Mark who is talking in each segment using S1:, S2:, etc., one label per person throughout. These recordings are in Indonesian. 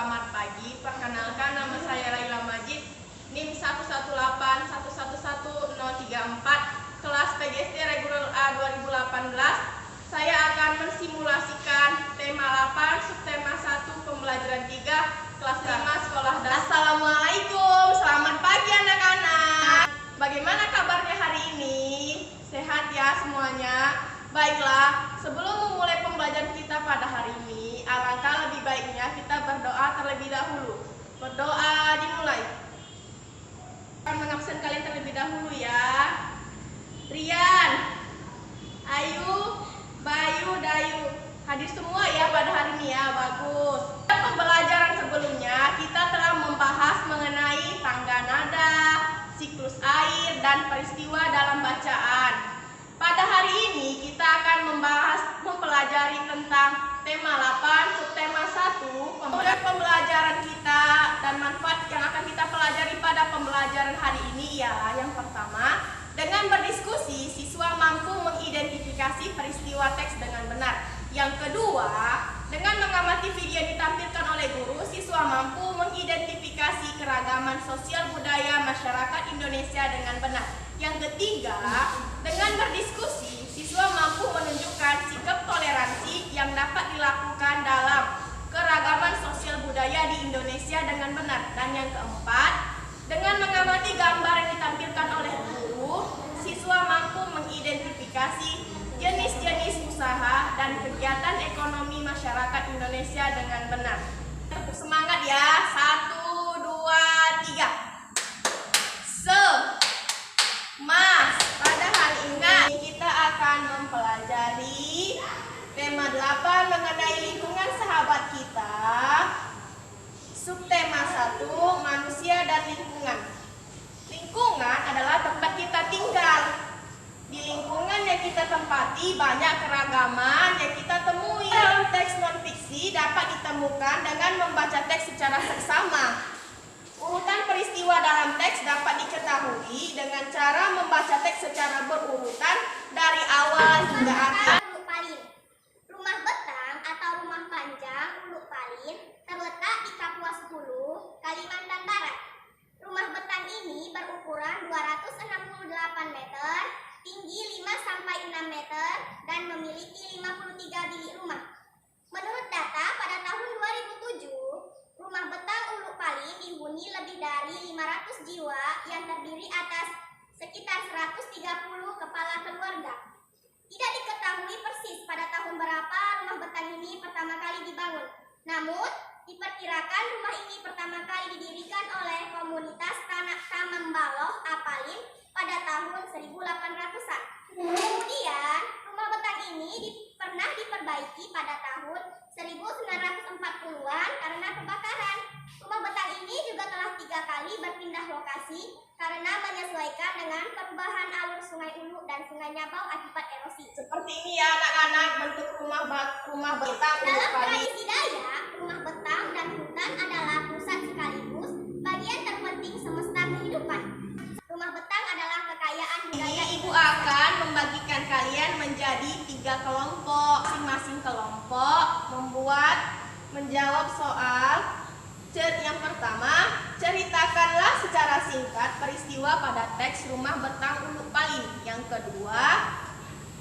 S1: Selamat pagi, perkenalkan nama saya Laila Majid, NIM 118111034, kelas PGSD Reguler A 2018. Saya akan mensimulasikan tema 8, subtema 1, pembelajaran 3, kelas 5, sekolah dasar. Assalamualaikum, selamat pagi anak-anak. Bagaimana kabarnya hari ini? Sehat ya semuanya? Baiklah, sebelum memulai pembelajaran kita pada hari ini, alangkah lebih baiknya kita berdoa terlebih dahulu. Berdoa dimulai. Akan mengabsen kalian terlebih dahulu ya. Rian, Ayu, Bayu, Dayu, hadir semua ya pada hari ini ya, bagus. Pada pembelajaran sebelumnya kita telah membahas mengenai tangga nada, siklus air, dan peristiwa dalam bacaan. Pada hari ini kita akan mempelajari tentang tema 8, subtema 1. Kemudian pembelajaran kita dan manfaat yang akan kita pelajari pada pembelajaran hari ini ya. Yang pertama, dengan berdiskusi siswa mampu mengidentifikasi peristiwa teks dengan benar. Yang kedua, dengan mengamati video yang ditampilkan oleh guru, siswa mampu mengidentifikasi keragaman sosial budaya masyarakat Indonesia dengan benar. Yang ketiga, dengan berdiskusi, siswa mampu menunjukkan sikap toleransi yang dapat dilakukan dalam keragaman sosial budaya di Indonesia dengan benar. Dan yang keempat, dengan mengamati gambar yang ditampilkan oleh guru, siswa mampu mengidentifikasi jenis-jenis usaha dan kegiatan ekonomi masyarakat Indonesia dengan benar. Semangat ya, 1, 2, 3. Pada hari ini kita akan mempelajari tema 8 mengenai lingkungan sahabat kita. Subtema 1, manusia dan lingkungan. Lingkungan adalah tempat kita tinggal. Di lingkungan yang kita tempati banyak keragaman yang kita temui. Dalam teks non-fiksi dapat ditemukan dengan membaca teks secara seksama. Urutan peristiwa dalam teks dapat diketahui dengan cara membaca teks secara berurutan dari awal hingga akhir.
S2: Uluk Palin. Rumah Betang atau Rumah Panjang Uluk Palin terletak di Kapuas Hulu, Kalimantan Barat. Rumah Betang ini berukuran 268 meter, tinggi 5-6 meter, dan memiliki 53 bilik rumah. Menurut data pada tahun 2007, Rumah Betang Uluk Palin dihuni lebih dari 500 jiwa yang terdiri atas sekitar 130 kepala keluarga. Tidak diketahui persis pada tahun berapa Rumah Betang ini pertama kali dibangun. Namun, diperkirakan rumah ini pertama kali didirikan oleh komunitas Tanak Tamambaloh Apalin pada tahun 1800-an. Kemudian, Rumah Betang ini pernah diperbaiki pada tahun 1940-an karena kebakaran. Rumah Betang ini juga telah 3 kali berpindah lokasi karena menyesuaikan dengan perubahan alur Sungai Ulu dan Sungai Nyabau akibat erosi.
S1: Seperti ini ya anak-anak bentuk rumah Betang Uluk
S2: Dalam
S1: Palin.
S2: tradisi Dayak, Rumah Betang dan hutan adalah pusat sekaligus bagian terpenting semesta kehidupan. Rumah Betang adalah kekayaan budaya.
S1: Ibu akan membagikan kalian menjadi 3 kelompok. Masing-masing kelompok menjawab soal. Yang pertama, ceritakanlah secara singkat peristiwa pada teks Rumah Betang Uluk Palin. Yang kedua,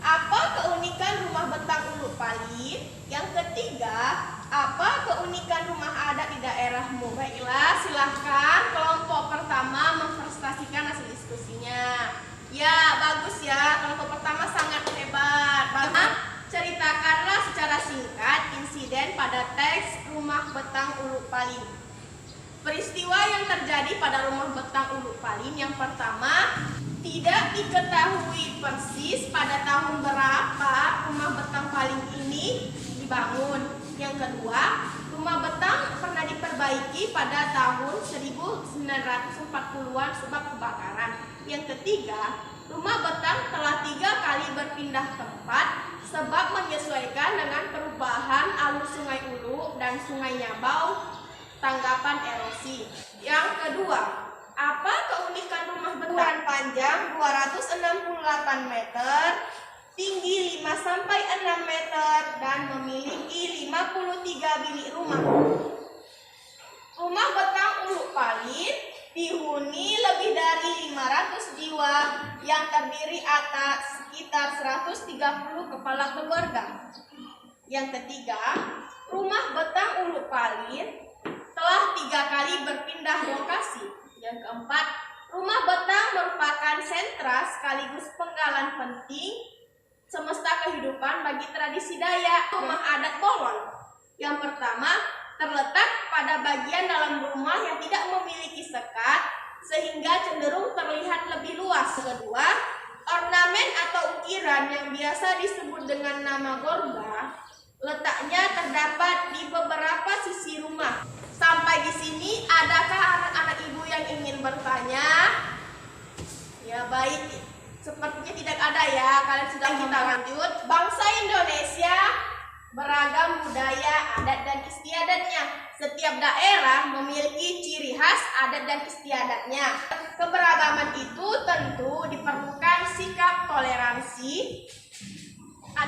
S1: apa keunikan Rumah Betang Uluk Palin? Yang ketiga, apa keunikan rumah adat di daerahmu? Baiklah, silahkan kelompok pertama mempresentasikan hasil diskusinya. Ya, bagus ya. Kelompok pertama sangat hebat. Ceritakanlah secara singkat insiden pada teks Rumah Betang Uluk Palin. Peristiwa yang terjadi pada Rumah Betang Uluk Palin yang pertama, tidak diketahui persis pada tahun berapa Rumah Betang Palin ini dibangun. Yang kedua, Rumah Betang pernah diperbaiki pada tahun 1940-an sebab kebakaran. Yang ketiga, Rumah Betang telah 3 kali berpindah tempat sebab menyesuaikan dengan perubahan alur Sungai Ulu dan Sungai Nyabau tanggapan erosi. Yang kedua, apa keunikan Rumah Betang? Panjang 268 meter, tinggi 5-6 meter, dan memiliki 53 bilik rumah. Rumah Betang Uluk Palin dihuni lebih dari 500 jiwa yang terdiri atas sekitar 130 kepala keluarga. Yang ketiga, Rumah Betang Uluk Palin telah 3 kali berpindah lokasi. Yang keempat, Rumah Betang merupakan sentra sekaligus penggalan penting semesta kehidupan bagi tradisi Dayak. Rumah adat Bolon yang pertama terletak pada bagian dalam rumah yang tidak memiliki sekat sehingga cenderung terlihat lebih luas. Kedua, ornamen atau ukiran yang biasa disebut dengan nama gorba letaknya terdapat di beberapa sisi rumah. Sampai di sini, adakah anak-anak ibu yang ingin bertanya? Ya baik, sepertinya tidak ada ya. Kalian sudah kita lanjut. Bangsa Indonesia beragam budaya, adat dan istiadatnya. Setiap daerah memiliki ciri khas adat dan istiadatnya. Keberagaman itu tentu diperlukan sikap toleransi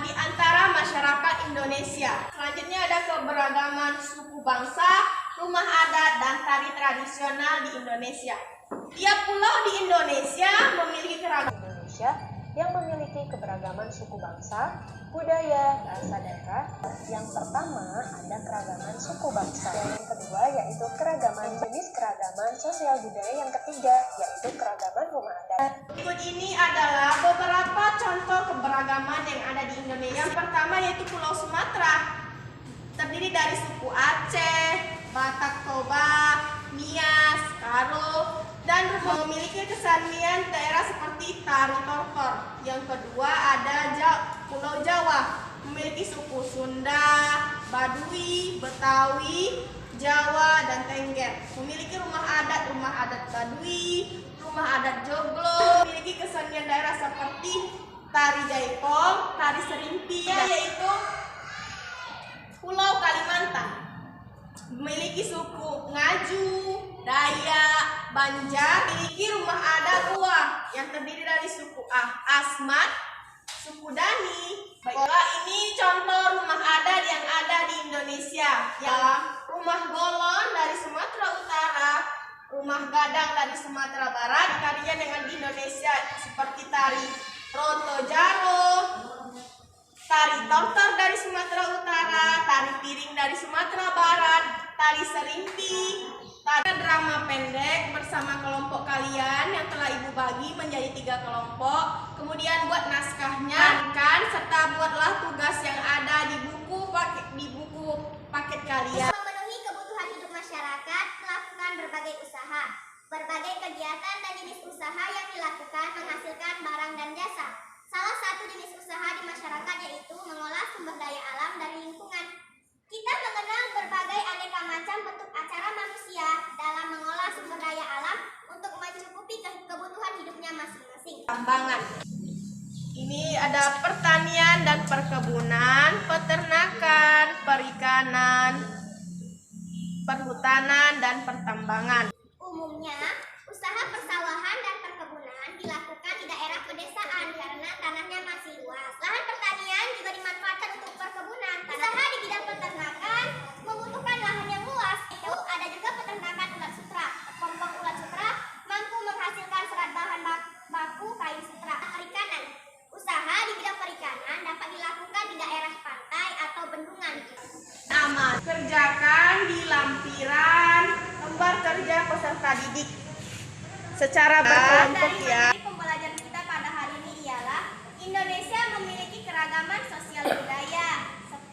S1: di antara masyarakat Indonesia. Selanjutnya ada keberagaman suku bangsa, rumah adat, dan tari tradisional di Indonesia. Tiap pulau di Indonesia memiliki keragaman.
S3: Indonesia yang memiliki keberagaman suku bangsa, budaya, bahasa daerah. Yang pertama ada keragaman suku bangsa. Yang kedua yaitu keragaman jenis keragaman sosial budaya. Yang ketiga yaitu keragaman rumah adat.
S1: Berikut ini adalah beberapa contoh keberagaman yang ada di Indonesia. Yang pertama yaitu Pulau Sumatera. Terdiri dari suku Aceh, Batak Toba, Nias, Karo, dan memiliki kesenian daerah seperti tari tortor. Yang kedua ada Pulau Jawa, memiliki suku Sunda, Baduy, Betawi, Jawa, dan Tengger. Memiliki rumah adat Baduy, rumah adat Joglo, memiliki kesenian daerah seperti tari jaipong, tari serimpi, yaitu Pulau Kalimantan, memiliki suku Ngaju, Dayak, Banjar, memiliki rumah adat Tua yang terdiri dari suku Asmat, suku Dani. Baiklah, ini contoh rumah adat yang ada di Indonesia. Ya, rumah Golon dari Sumatera Utara, rumah Gadang dari Sumatera Barat, karya dengan di Indonesia seperti tari Roto Jaro, tari tortor dari Sumatera Utara, tari piring dari Sumatera Barat, tari serimpi, tari drama pendek bersama kelompok kalian yang telah ibu bagi menjadi 3 kelompok. Kemudian buat naskahnya serta buatlah tugas yang ada di buku paket kalian.
S2: Memenuhi kebutuhan hidup masyarakat, melakukan berbagai usaha. Berbagai kegiatan dan jenis usaha yang dilakukan menghasilkan barang dan jasa. Salah satu jenis usaha di masyarakat yaitu mengolah sumber daya alam dari lingkungan. Kita mengenal berbagai aneka macam bentuk acara manusia dalam mengolah sumber daya alam untuk mencukupi kebutuhan hidupnya masing-masing.
S1: Tambangan. Ini ada pertanian dan perkebunan, peternakan, perikanan, perhutanan, dan pertambangan.
S2: Umumnya, usaha persawahan dan perkebunan dilakukan di daerah pedesaan karena tanahnya masih luas. Lahan pertanian juga dimanfaatkan untuk perkebunan. Usaha di bidang peternakan membutuhkan lahan yang luas. Itu ada juga peternakan ulat sutra. Kelompok ulat sutra mampu menghasilkan serat bahan baku kain sutra. Perikanan. Usaha di bidang perikanan dapat dilakukan di daerah pantai atau bendungan.
S1: Aman. Kerjakan di lampiran lembar kerja peserta didik secara berkelompok ya.
S2: Pembelajaran kita pada hari ini ialah Indonesia memiliki keragaman sosial budaya,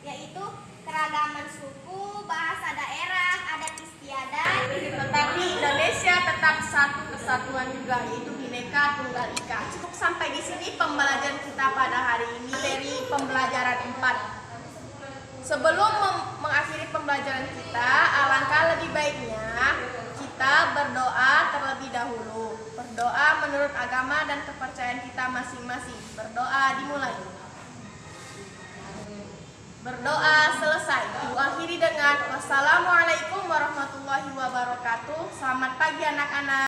S2: yaitu keragaman suku, bahasa daerah, adat istiadat.
S1: Tetapi Indonesia tetap satu kesatuan juga, yaitu Bhinneka Tunggal Ika. Cukup sampai di sini pembelajaran kita pada hari ini dari pembelajaran 4. Sebelum mengakhiri pembelajaran kita, alangkah lebih baiknya kita berdoa terlebih dahulu. Berdoa menurut agama dan kepercayaan kita masing-masing. Berdoa dimulai. Berdoa selesai. Diakhiri dengan wassalamualaikum warahmatullahi wabarakatuh. Selamat pagi anak-anak.